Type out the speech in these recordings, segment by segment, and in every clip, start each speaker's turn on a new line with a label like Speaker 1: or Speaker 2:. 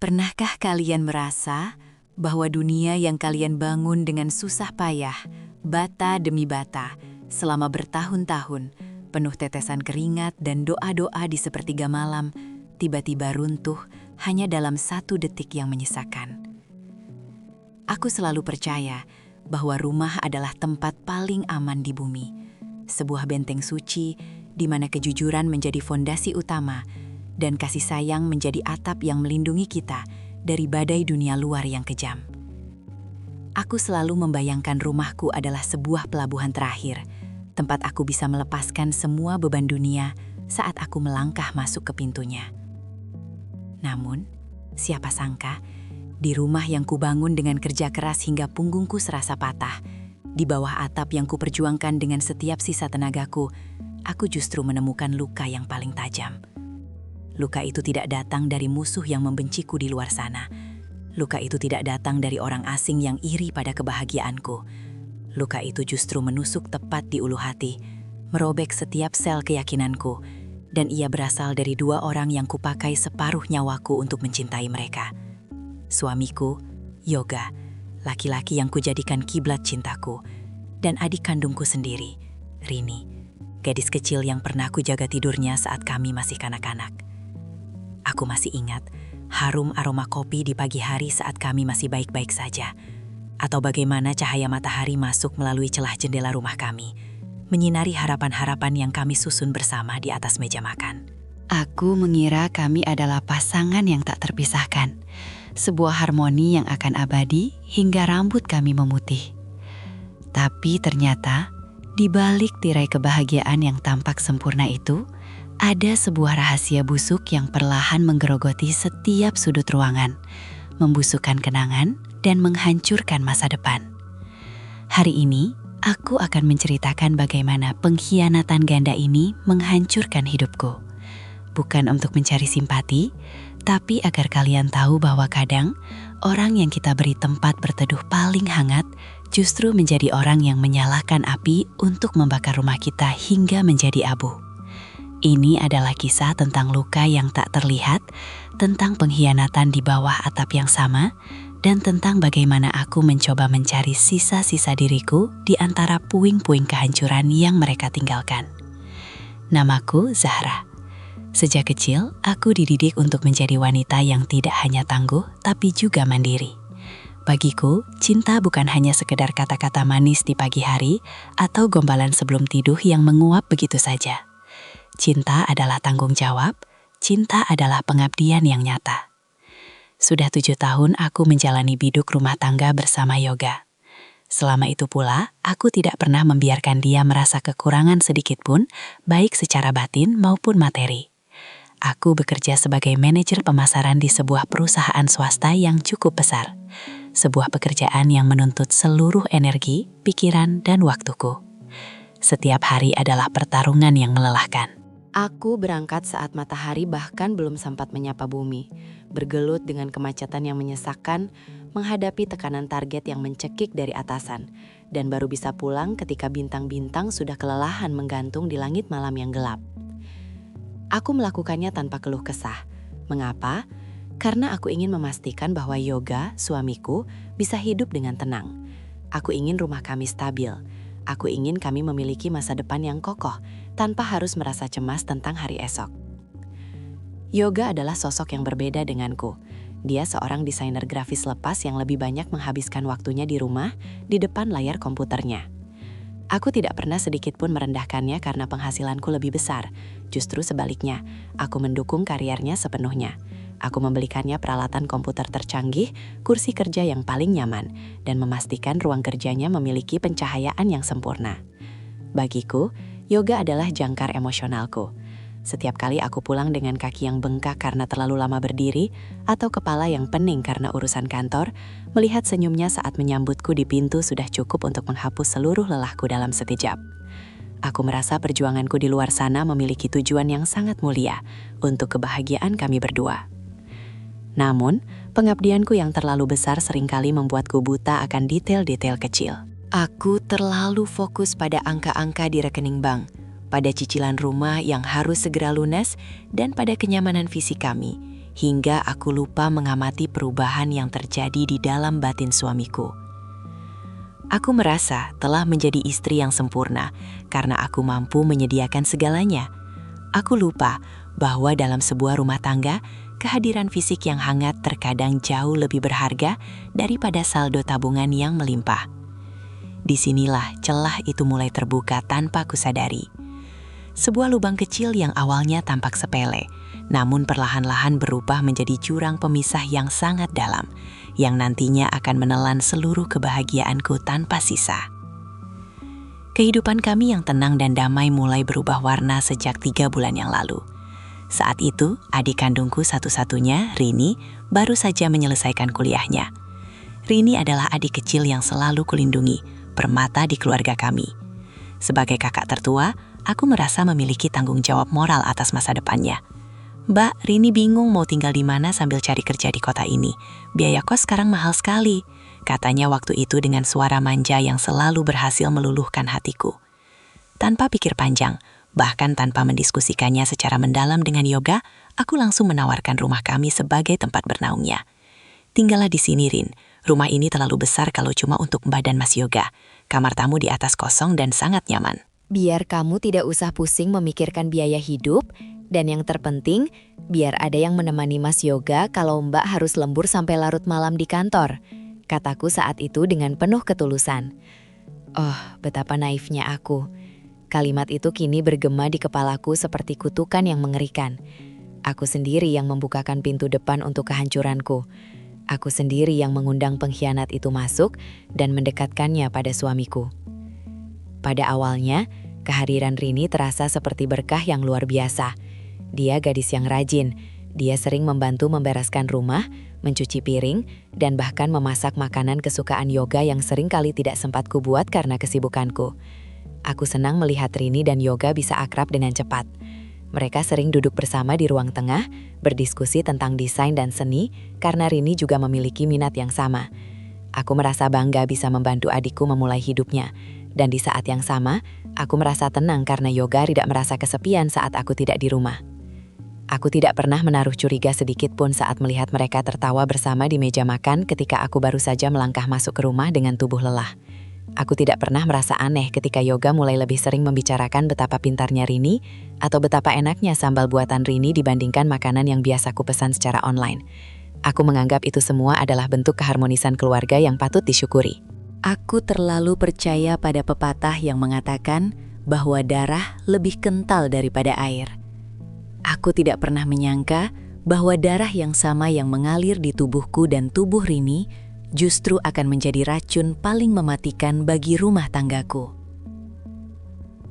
Speaker 1: Pernahkah kalian merasa bahwa dunia yang kalian bangun dengan susah payah, bata demi bata, selama bertahun-tahun, penuh tetesan keringat dan doa-doa di sepertiga malam, tiba-tiba runtuh hanya dalam 1 detik yang menyesakan? Aku selalu percaya bahwa rumah adalah tempat paling aman di bumi, sebuah benteng suci di mana kejujuran menjadi fondasi utama dan kasih sayang menjadi atap yang melindungi kita dari badai dunia luar yang kejam. Aku selalu membayangkan rumahku adalah sebuah pelabuhan terakhir, tempat aku bisa melepaskan semua beban dunia saat aku melangkah masuk ke pintunya. Namun, siapa sangka, di rumah yang kubangun dengan kerja keras hingga punggungku serasa patah, di bawah atap yang kuperjuangkan dengan setiap sisa tenagaku, aku justru menemukan luka yang paling tajam. Luka itu tidak datang dari musuh yang membenciku di luar sana. Luka itu tidak datang dari orang asing yang iri pada kebahagiaanku. Luka itu justru menusuk tepat di ulu hati, merobek setiap sel keyakinanku, dan ia berasal dari 2 orang yang kupakai separuh nyawaku untuk mencintai mereka. Suamiku, Yoga, laki-laki yang kujadikan kiblat cintaku, dan adik kandungku sendiri, Rini, gadis kecil yang pernah kujaga tidurnya saat kami masih kanak-kanak. Aku masih ingat harum aroma kopi di pagi hari saat kami masih baik-baik saja, atau bagaimana cahaya matahari masuk melalui celah jendela rumah kami, menyinari harapan-harapan yang kami susun bersama di atas meja makan.
Speaker 2: Aku mengira kami adalah pasangan yang tak terpisahkan, sebuah harmoni yang akan abadi hingga rambut kami memutih. Tapi ternyata, di balik tirai kebahagiaan yang tampak sempurna itu, ada sebuah rahasia busuk yang perlahan menggerogoti setiap sudut ruangan, membusukkan kenangan dan menghancurkan masa depan. Hari ini, aku akan menceritakan bagaimana pengkhianatan ganda ini menghancurkan hidupku. Bukan untuk mencari simpati, tapi agar kalian tahu bahwa kadang orang yang kita beri tempat berteduh paling hangat justru menjadi orang yang menyalakan api untuk membakar rumah kita hingga menjadi abu. Ini adalah kisah tentang luka yang tak terlihat, tentang pengkhianatan di bawah atap yang sama, dan tentang bagaimana aku mencoba mencari sisa-sisa diriku di antara puing-puing kehancuran yang mereka tinggalkan. Namaku Zahra. Sejak kecil, aku dididik untuk menjadi wanita yang tidak hanya tangguh, tapi juga mandiri. Bagiku, cinta bukan hanya sekedar kata-kata manis di pagi hari atau gombalan sebelum tidur yang menguap begitu saja. Cinta adalah tanggung jawab, cinta adalah pengabdian yang nyata. Sudah 7 tahun aku menjalani biduk rumah tangga bersama Yoga. Selama itu pula, aku tidak pernah membiarkan dia merasa kekurangan sedikit pun, baik secara batin maupun materi. Aku bekerja sebagai manajer pemasaran di sebuah perusahaan swasta yang cukup besar. Sebuah pekerjaan yang menuntut seluruh energi, pikiran, dan waktuku. Setiap hari adalah pertarungan yang melelahkan.
Speaker 3: Aku berangkat saat matahari bahkan belum sempat menyapa bumi, bergelut dengan kemacetan yang menyesakkan, menghadapi tekanan target yang mencekik dari atasan, dan baru bisa pulang ketika bintang-bintang sudah kelelahan menggantung di langit malam yang gelap. Aku melakukannya tanpa keluh kesah. Mengapa? Karena aku ingin memastikan bahwa Yoga, suamiku, bisa hidup dengan tenang. Aku ingin rumah kami stabil. Aku ingin kami memiliki masa depan yang kokoh, tanpa harus merasa cemas tentang hari esok. Yoga adalah sosok yang berbeda denganku. Dia seorang desainer grafis lepas yang lebih banyak menghabiskan waktunya di rumah, di depan layar komputernya. Aku tidak pernah sedikit pun merendahkannya karena penghasilanku lebih besar. Justru sebaliknya, aku mendukung karirnya sepenuhnya. Aku membelikannya peralatan komputer tercanggih, kursi kerja yang paling nyaman, dan memastikan ruang kerjanya memiliki pencahayaan yang sempurna. Bagiku, Yoga adalah jangkar emosionalku. Setiap kali aku pulang dengan kaki yang bengkak karena terlalu lama berdiri, atau kepala yang pening karena urusan kantor, melihat senyumnya saat menyambutku di pintu sudah cukup untuk menghapus seluruh lelahku dalam sekejap. Aku merasa perjuanganku di luar sana memiliki tujuan yang sangat mulia untuk kebahagiaan kami berdua. Namun, pengabdianku yang terlalu besar seringkali membuatku buta akan detail-detail kecil. Aku terlalu fokus pada angka-angka di rekening bank, pada cicilan rumah yang harus segera lunas, dan pada kenyamanan fisik kami, hingga aku lupa mengamati perubahan yang terjadi di dalam batin suamiku. Aku merasa telah menjadi istri yang sempurna karena aku mampu menyediakan segalanya. Aku lupa bahwa dalam sebuah rumah tangga, kehadiran fisik yang hangat terkadang jauh lebih berharga daripada saldo tabungan yang melimpah. Disinilah celah itu mulai terbuka tanpa kusadari. Sebuah lubang kecil yang awalnya tampak sepele, namun perlahan-lahan berubah menjadi jurang pemisah yang sangat dalam, yang nantinya akan menelan seluruh kebahagiaanku tanpa sisa. Kehidupan kami yang tenang dan damai mulai berubah warna sejak 3 bulan yang lalu. Saat itu, adik kandungku satu-satunya, Rini, baru saja menyelesaikan kuliahnya. Rini adalah adik kecil yang selalu kulindungi, permata di keluarga kami. Sebagai kakak tertua, aku merasa memiliki tanggung jawab moral atas masa depannya. "Mbak, Rini bingung mau tinggal di mana sambil cari kerja di kota ini. Biaya kos sekarang mahal sekali," katanya waktu itu dengan suara manja yang selalu berhasil meluluhkan hatiku. Tanpa pikir panjang, bahkan tanpa mendiskusikannya secara mendalam dengan Yoga, aku langsung menawarkan rumah kami sebagai tempat bernaungnya. "Tinggallah di sini, Rin. Rumah ini terlalu besar kalau cuma untuk Mbak dan Mas Yoga. Kamar tamu di atas kosong dan sangat nyaman.
Speaker 4: Biar kamu tidak usah pusing memikirkan biaya hidup, dan yang terpenting, biar ada yang menemani Mas Yoga kalau Mbak harus lembur sampai larut malam di kantor," kataku saat itu dengan penuh ketulusan. Oh, betapa naifnya aku. Kalimat itu kini bergema di kepalaku seperti kutukan yang mengerikan. Aku sendiri yang membukakan pintu depan untuk kehancuranku. Aku sendiri yang mengundang pengkhianat itu masuk dan mendekatkannya pada suamiku. Pada awalnya, kehadiran Rini terasa seperti berkah yang luar biasa. Dia gadis yang rajin. Dia sering membantu membereskan rumah, mencuci piring, dan bahkan memasak makanan kesukaan Yoga yang sering kali tidak sempat kubuat karena kesibukanku. Aku senang melihat Rini dan Yoga bisa akrab dengan cepat. Mereka sering duduk bersama di ruang tengah, berdiskusi tentang desain dan seni, karena Rini juga memiliki minat yang sama. Aku merasa bangga bisa membantu adikku memulai hidupnya, dan di saat yang sama, aku merasa tenang karena Yoga tidak merasa kesepian saat aku tidak di rumah. Aku tidak pernah menaruh curiga sedikit pun saat melihat mereka tertawa bersama di meja makan ketika aku baru saja melangkah masuk ke rumah dengan tubuh lelah. Aku tidak pernah merasa aneh ketika Yoga mulai lebih sering membicarakan betapa pintarnya Rini atau betapa enaknya sambal buatan Rini dibandingkan makanan yang biasa ku pesan secara online. Aku menganggap itu semua adalah bentuk keharmonisan keluarga yang patut disyukuri.
Speaker 1: Aku terlalu percaya pada pepatah yang mengatakan bahwa darah lebih kental daripada air. Aku tidak pernah menyangka bahwa darah yang sama yang mengalir di tubuhku dan tubuh Rini justru akan menjadi racun paling mematikan bagi rumah tanggaku.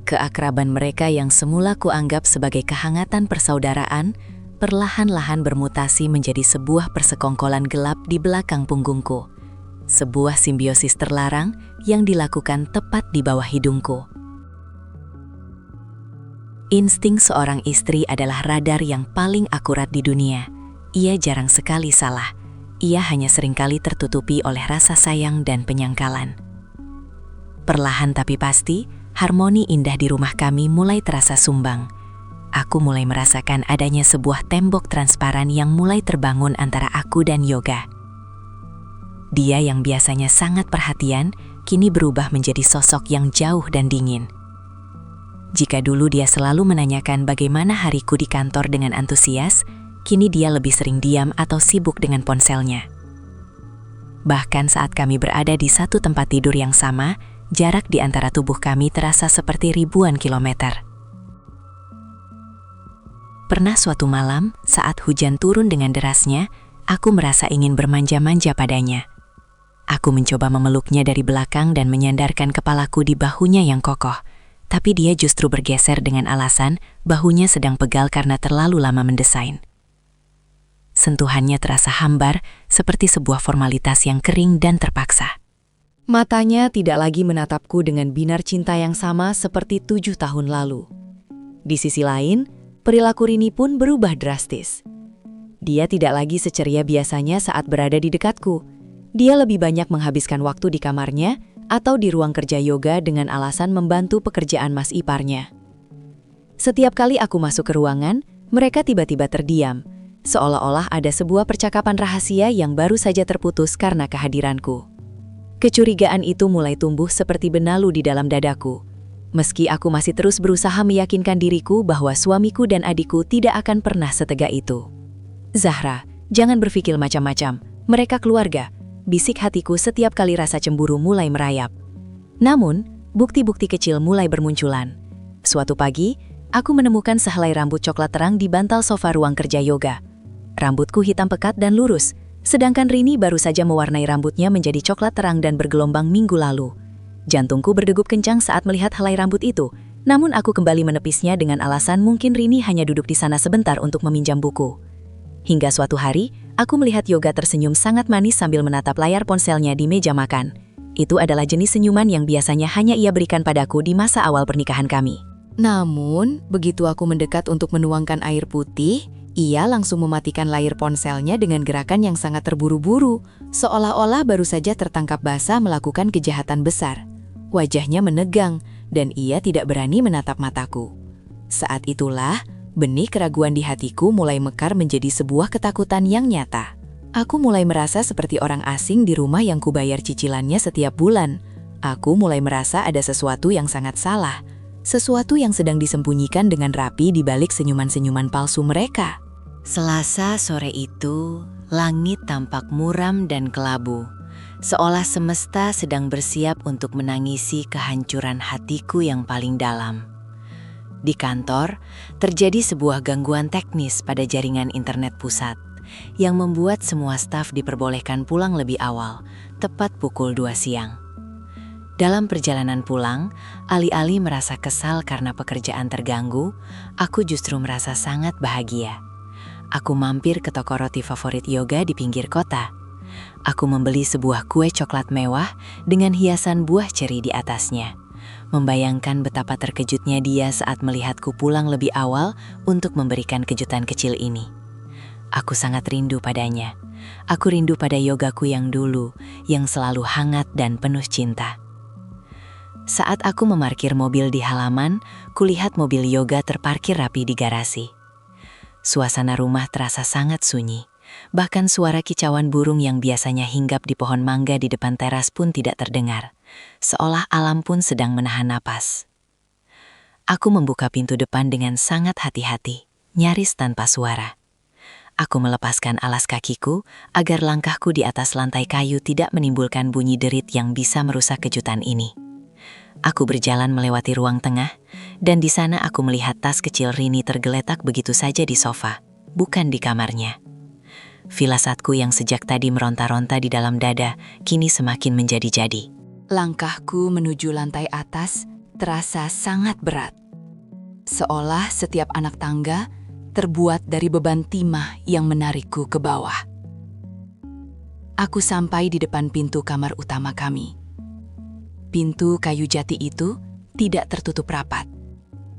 Speaker 1: Keakraban mereka yang semula kuanggap sebagai kehangatan persaudaraan, perlahan-lahan bermutasi menjadi sebuah persekongkolan gelap di belakang punggungku. Sebuah simbiosis terlarang yang dilakukan tepat di bawah hidungku. Insting seorang istri adalah radar yang paling akurat di dunia. Ia jarang sekali salah. Ia hanya seringkali tertutupi oleh rasa sayang dan penyangkalan. Perlahan tapi pasti, harmoni indah di rumah kami mulai terasa sumbang. Aku mulai merasakan adanya sebuah tembok transparan yang mulai terbangun antara aku dan Yoga. Dia yang biasanya sangat perhatian, kini berubah menjadi sosok yang jauh dan dingin. Jika dulu dia selalu menanyakan bagaimana hariku di kantor dengan antusias, kini dia lebih sering diam atau sibuk dengan ponselnya. Bahkan saat kami berada di satu tempat tidur yang sama, jarak di antara tubuh kami terasa seperti ribuan kilometer. Pernah suatu malam, saat hujan turun dengan derasnya, aku merasa ingin bermanja-manja padanya. Aku mencoba memeluknya dari belakang dan menyandarkan kepalaku di bahunya yang kokoh, tapi dia justru bergeser dengan alasan bahunya sedang pegal karena terlalu lama mendesain. Sentuhannya terasa hambar, seperti sebuah formalitas yang kering dan terpaksa.
Speaker 4: Matanya tidak lagi menatapku dengan binar cinta yang sama seperti 7 tahun lalu. Di sisi lain, perilaku Rini pun berubah drastis. Dia tidak lagi seceria biasanya saat berada di dekatku. Dia lebih banyak menghabiskan waktu di kamarnya atau di ruang kerja Yoga dengan alasan membantu pekerjaan mas iparnya. Setiap kali aku masuk ke ruangan, mereka tiba-tiba terdiam,
Speaker 3: seolah-olah ada sebuah percakapan rahasia yang baru saja terputus karena kehadiranku. Kecurigaan itu mulai tumbuh seperti benalu di dalam dadaku. Meski aku masih terus berusaha meyakinkan diriku bahwa suamiku dan adikku tidak akan pernah setegak itu. Zahra, jangan berpikir macam-macam. Mereka keluarga, bisik hatiku setiap kali rasa cemburu mulai merayap. Namun, bukti-bukti kecil mulai bermunculan. Suatu pagi, aku menemukan sehelai rambut coklat terang di bantal sofa ruang kerja yoga. Rambutku hitam pekat dan lurus, sedangkan Rini baru saja mewarnai rambutnya menjadi coklat terang dan bergelombang minggu lalu. Jantungku berdegup kencang saat melihat helai rambut itu, namun aku kembali menepisnya dengan alasan mungkin Rini hanya duduk di sana sebentar untuk meminjam buku. Hingga suatu hari, aku melihat Yoga tersenyum sangat manis sambil menatap layar ponselnya di meja makan. Itu adalah jenis senyuman yang biasanya hanya ia berikan padaku di masa awal pernikahan kami. Namun, begitu aku mendekat untuk menuangkan air putih, ia langsung mematikan layar ponselnya dengan gerakan yang sangat terburu-buru, seolah-olah baru saja tertangkap basah melakukan kejahatan besar. Wajahnya menegang, dan ia tidak berani menatap mataku. Saat itulah, benih keraguan di hatiku mulai mekar menjadi sebuah ketakutan yang nyata. Aku mulai merasa seperti orang asing di rumah yang kubayar cicilannya setiap bulan. Aku mulai merasa ada sesuatu yang sangat salah. Sesuatu yang sedang disembunyikan dengan rapi di balik senyuman-senyuman palsu mereka.
Speaker 1: Selasa sore itu, langit tampak muram dan kelabu. Seolah semesta sedang bersiap untuk menangisi kehancuran hatiku yang paling dalam. Di kantor, terjadi sebuah gangguan teknis pada jaringan internet pusat yang membuat semua staf diperbolehkan pulang lebih awal, tepat pukul 2 siang. Dalam perjalanan pulang, alih-alih merasa kesal karena pekerjaan terganggu, aku justru merasa sangat bahagia. Aku mampir ke toko roti favorit Yoga di pinggir kota. Aku membeli sebuah kue coklat mewah dengan hiasan buah ceri di atasnya. Membayangkan betapa terkejutnya dia saat melihatku pulang lebih awal untuk memberikan kejutan kecil ini. Aku sangat rindu padanya. Aku rindu pada Yogaku yang dulu, yang selalu hangat dan penuh cinta. Saat aku memarkir mobil di halaman, kulihat mobil Yoga terparkir rapi di garasi. Suasana rumah terasa sangat sunyi. Bahkan suara kicauan burung yang biasanya hinggap di pohon mangga di depan teras pun tidak terdengar. Seolah alam pun sedang menahan napas. Aku membuka pintu depan dengan sangat hati-hati, nyaris tanpa suara. Aku melepaskan alas kakiku agar langkahku di atas lantai kayu tidak menimbulkan bunyi derit yang bisa merusak kejutan ini. Aku berjalan melewati ruang tengah, dan di sana aku melihat tas kecil Rini tergeletak begitu saja di sofa, bukan di kamarnya. Firasatku yang sejak tadi meronta-ronta di dalam dada, kini semakin menjadi-jadi. Langkahku menuju lantai atas terasa sangat berat. Seolah setiap anak tangga terbuat dari beban timah yang menarikku ke bawah. Aku sampai di depan pintu kamar utama kami. Pintu kayu jati itu tidak tertutup rapat,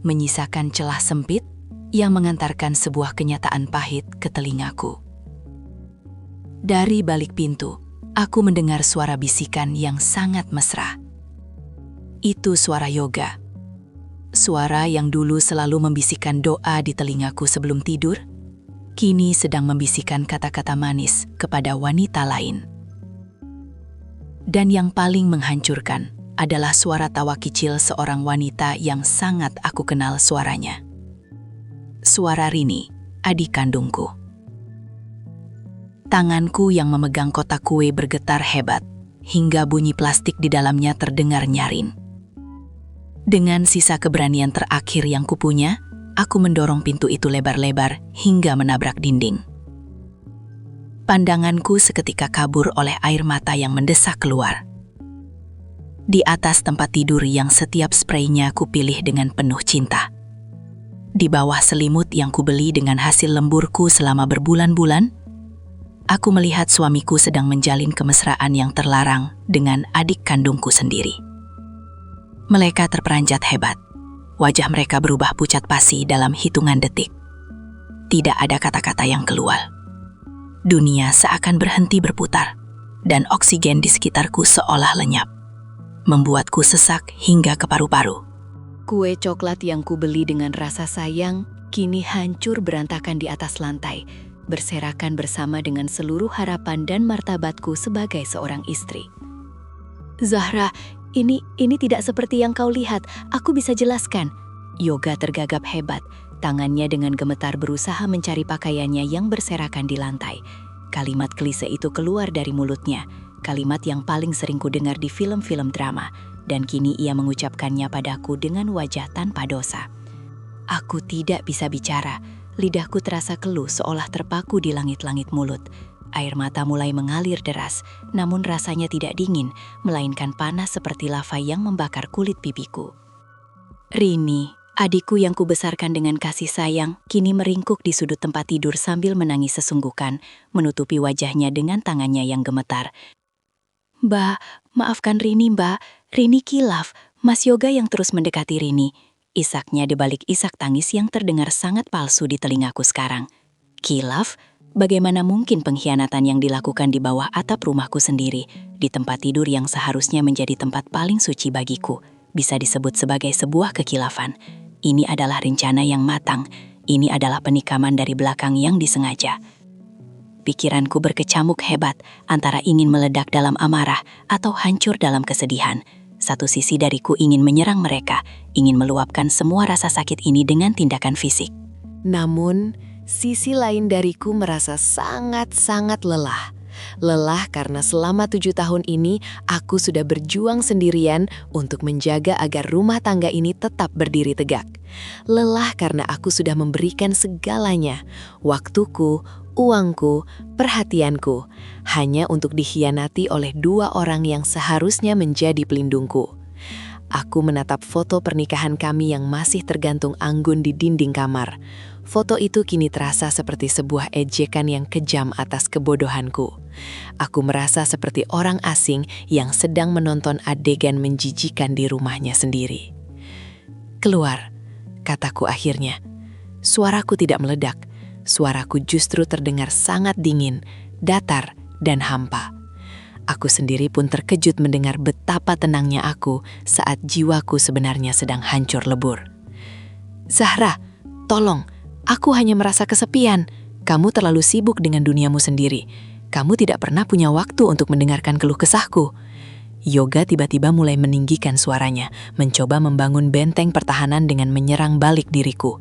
Speaker 1: menyisakan celah sempit yang mengantarkan sebuah kenyataan pahit ke telingaku. Dari balik pintu, aku mendengar suara bisikan yang sangat mesra. Itu suara Yoga. Suara yang dulu selalu membisikkan doa di telingaku sebelum tidur, kini sedang membisikkan kata-kata manis kepada wanita lain. Dan yang paling menghancurkan adalah suara tawa kecil seorang wanita yang sangat aku kenal suaranya. Suara Rini, adik kandungku. Tanganku yang memegang kotak kue bergetar hebat, hingga bunyi plastik di dalamnya terdengar nyaring. Dengan sisa keberanian terakhir yang kupunya, aku mendorong pintu itu lebar-lebar hingga menabrak dinding. Pandanganku seketika kabur oleh air mata yang mendesak keluar. Di atas tempat tidur yang setiap spraynya kupilih dengan penuh cinta. Di bawah selimut yang kubeli dengan hasil lemburku selama berbulan-bulan, aku melihat suamiku sedang menjalin kemesraan yang terlarang dengan adik kandungku sendiri. Mereka terperanjat hebat. Wajah mereka berubah pucat pasi dalam hitungan detik. Tidak ada kata-kata yang keluar. Dunia seakan berhenti berputar, dan oksigen di sekitarku seolah lenyap, membuatku sesak hingga ke paru-paru. Kue coklat yang kubeli dengan rasa sayang kini hancur berantakan di atas lantai, berserakan bersama dengan seluruh harapan dan martabatku sebagai seorang istri. Zahra, ini tidak seperti yang kau lihat. Aku bisa jelaskan. Yoga tergagap hebat. Tangannya dengan gemetar berusaha mencari pakaiannya yang berserakan di lantai. Kalimat klise itu keluar dari mulutnya. Kalimat yang paling sering kudengar di film-film drama. Dan kini ia mengucapkannya padaku dengan wajah tanpa dosa. Aku tidak bisa bicara. Lidahku terasa keluh seolah terpaku di langit-langit mulut. Air mata mulai mengalir deras, namun rasanya tidak dingin, melainkan panas seperti lava yang membakar kulit pipiku. Rini, adikku yang kubesarkan dengan kasih sayang, kini meringkuk di sudut tempat tidur sambil menangis sesungguhkan, menutupi wajahnya dengan tangannya yang gemetar. Mbak, maafkan Rini mbak, Rini kilaf, Mas Yoga yang terus mendekati Rini. Isaknya di balik isak tangis yang terdengar sangat palsu di telingaku sekarang. Kilaf? Bagaimana mungkin pengkhianatan yang dilakukan di bawah atap rumahku sendiri, di tempat tidur yang seharusnya menjadi tempat paling suci bagiku, bisa disebut sebagai sebuah kekilafan? Ini adalah rencana yang matang. Ini adalah penikaman dari belakang yang disengaja. Pikiranku berkecamuk hebat antara ingin meledak dalam amarah atau hancur dalam kesedihan. Satu sisi dariku ingin menyerang mereka, ingin meluapkan semua rasa sakit ini dengan tindakan fisik.
Speaker 3: Namun, sisi lain dariku merasa sangat-sangat lelah. Lelah karena selama 7 tahun ini aku sudah berjuang sendirian untuk menjaga agar rumah tangga ini tetap berdiri tegak. Lelah karena aku sudah memberikan segalanya, waktuku, uangku, perhatianku, hanya untuk dikhianati oleh 2 orang yang seharusnya menjadi pelindungku. Aku menatap foto pernikahan kami yang masih tergantung anggun di dinding kamar. Foto itu kini terasa seperti sebuah ejekan yang kejam atas kebodohanku. Aku merasa seperti orang asing yang sedang menonton adegan menjijikan di rumahnya sendiri. Keluar, kataku akhirnya. Suaraku tidak meledak. Suaraku justru terdengar sangat dingin, datar, dan hampa. Aku sendiri pun terkejut mendengar betapa tenangnya aku saat jiwaku sebenarnya sedang hancur lebur. Zahra, tolong, aku hanya merasa kesepian. Kamu terlalu sibuk dengan duniamu sendiri. Kamu tidak pernah punya waktu untuk mendengarkan keluh kesahku. Yoga tiba-tiba mulai meninggikan suaranya, mencoba membangun benteng pertahanan dengan menyerang balik diriku.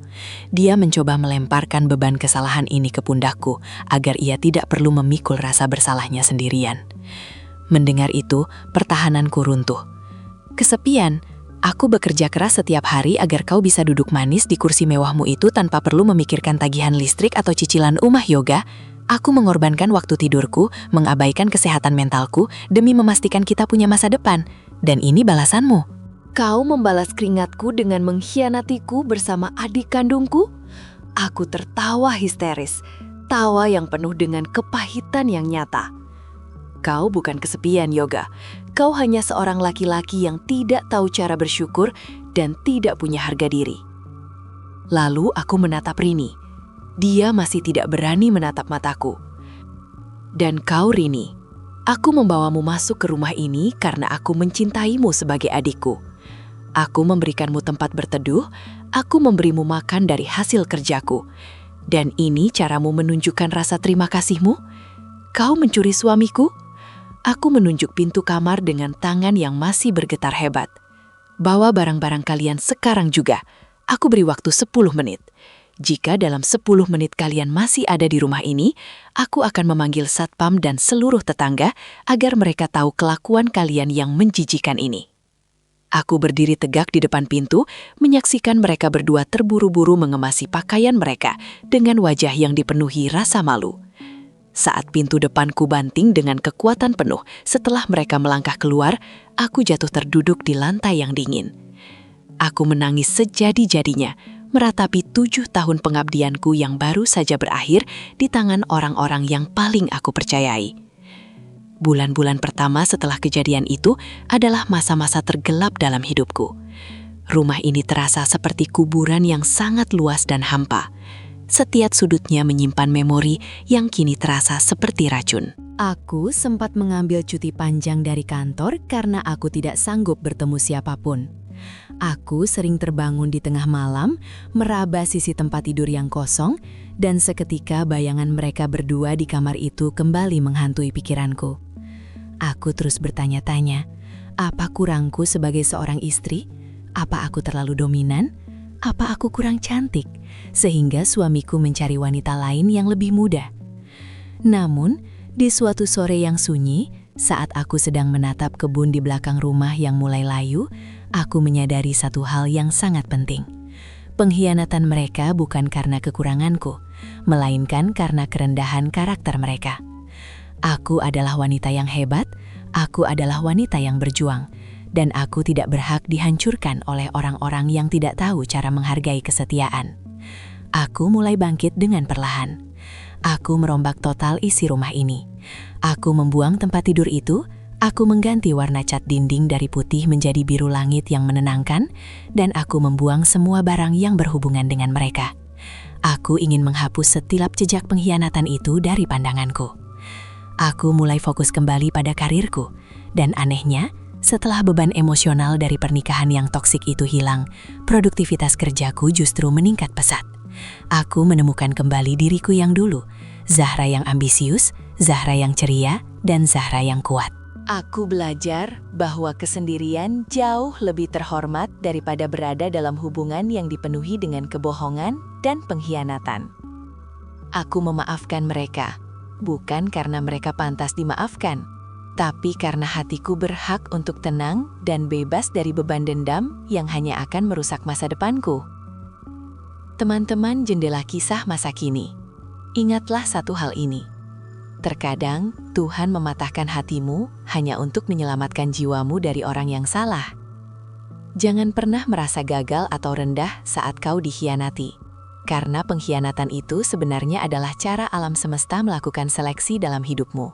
Speaker 3: Dia mencoba melemparkan beban kesalahan ini ke pundakku, agar ia tidak perlu memikul rasa bersalahnya sendirian. Mendengar itu, pertahananku runtuh. Kesepian, aku bekerja keras setiap hari agar kau bisa duduk manis di kursi mewahmu itu tanpa perlu memikirkan tagihan listrik atau cicilan rumah. Yoga. Aku mengorbankan waktu tidurku, mengabaikan kesehatan mentalku demi memastikan kita punya masa depan. Dan ini balasanmu. Kau membalas keringatku dengan mengkhianatiku bersama adik kandungku? Aku tertawa histeris, tawa yang penuh dengan kepahitan yang nyata. Kau bukan kesepian, Yoga. Kau hanya seorang laki-laki yang tidak tahu cara bersyukur dan tidak punya harga diri. Lalu aku menatap Rini. Dia masih tidak berani menatap mataku. Dan kau, Rini, aku membawamu masuk ke rumah ini karena aku mencintaimu sebagai adikku. Aku memberikanmu tempat berteduh, aku memberimu makan dari hasil kerjaku. Dan ini caramu menunjukkan rasa terima kasihmu? Kau mencuri suamiku? Aku menunjuk pintu kamar dengan tangan yang masih bergetar hebat. Bawa barang-barang kalian sekarang juga. Aku beri waktu 10 menit. Jika dalam 10 menit kalian masih ada di rumah ini, aku akan memanggil satpam dan seluruh tetangga agar mereka tahu kelakuan kalian yang menjijikan ini. Aku berdiri tegak di depan pintu, menyaksikan mereka berdua terburu-buru mengemasi pakaian mereka dengan wajah yang dipenuhi rasa malu. Saat pintu depanku banting dengan kekuatan penuh setelah mereka melangkah keluar, aku jatuh terduduk di lantai yang dingin. Aku menangis sejadi-jadinya, meratapi 7 tahun pengabdianku yang baru saja berakhir di tangan orang-orang yang paling aku percayai. Bulan-bulan pertama setelah kejadian itu adalah masa-masa tergelap dalam hidupku. Rumah ini terasa seperti kuburan yang sangat luas dan hampa. Setiap sudutnya menyimpan memori yang kini terasa seperti racun.
Speaker 4: Aku sempat mengambil cuti panjang dari kantor karena aku tidak sanggup bertemu siapapun. Aku sering terbangun di tengah malam, meraba sisi tempat tidur yang kosong, dan seketika bayangan mereka berdua di kamar itu kembali menghantui pikiranku. Aku terus bertanya-tanya, apa kurangku sebagai seorang istri? Apa aku terlalu dominan? Apa aku kurang cantik? Sehingga suamiku mencari wanita lain yang lebih muda. Namun, di suatu sore yang sunyi, saat aku sedang menatap kebun di belakang rumah yang mulai layu, aku menyadari satu hal yang sangat penting. Pengkhianatan mereka bukan karena kekuranganku, melainkan karena kerendahan karakter mereka. Aku adalah wanita yang hebat, aku adalah wanita yang berjuang, dan aku tidak berhak dihancurkan oleh orang-orang yang tidak tahu cara menghargai kesetiaan. Aku mulai bangkit dengan perlahan. Aku merombak total isi rumah ini. Aku membuang tempat tidur itu, aku mengganti warna cat dinding dari putih menjadi biru langit yang menenangkan, dan aku membuang semua barang yang berhubungan dengan mereka. Aku ingin menghapus setilap jejak pengkhianatan itu dari pandanganku. Aku mulai fokus kembali pada karirku, dan anehnya, setelah beban emosional dari pernikahan yang toksik itu hilang, produktivitas kerjaku justru meningkat pesat. Aku menemukan kembali diriku yang dulu, Zahra yang ambisius, Zahra yang ceria, dan Zahra yang kuat.
Speaker 1: Aku belajar bahwa kesendirian jauh lebih terhormat daripada berada dalam hubungan yang dipenuhi dengan kebohongan dan pengkhianatan. Aku memaafkan mereka, bukan karena mereka pantas dimaafkan, tapi karena hatiku berhak untuk tenang dan bebas dari beban dendam yang hanya akan merusak masa depanku. Teman-teman jendela kisah masa kini, ingatlah satu hal ini. Terkadang, Tuhan mematahkan hatimu hanya untuk menyelamatkan jiwamu dari orang yang salah. Jangan pernah merasa gagal atau rendah saat kau dikhianati, karena pengkhianatan itu sebenarnya adalah cara alam semesta melakukan seleksi dalam hidupmu.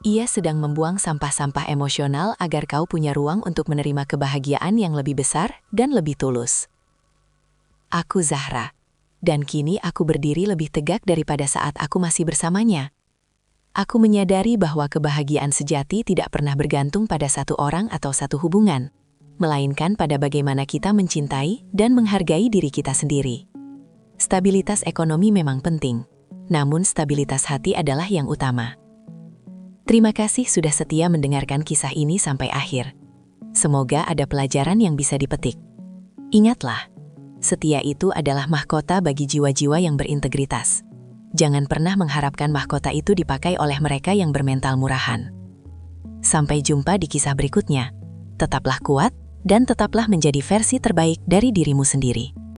Speaker 1: Ia sedang membuang sampah-sampah emosional agar kau punya ruang untuk menerima kebahagiaan yang lebih besar dan lebih tulus. Aku Zahra, dan kini aku berdiri lebih tegak daripada saat aku masih bersamanya. Aku menyadari bahwa kebahagiaan sejati tidak pernah bergantung pada satu orang atau satu hubungan, melainkan pada bagaimana kita mencintai dan menghargai diri kita sendiri. Stabilitas ekonomi memang penting, namun stabilitas hati adalah yang utama. Terima kasih sudah setia mendengarkan kisah ini sampai akhir. Semoga ada pelajaran yang bisa dipetik. Ingatlah, setia itu adalah mahkota bagi jiwa-jiwa yang berintegritas. Jangan pernah mengharapkan mahkota itu dipakai oleh mereka yang bermental murahan. Sampai jumpa di kisah berikutnya. Tetaplah kuat dan tetaplah menjadi versi terbaik dari dirimu sendiri.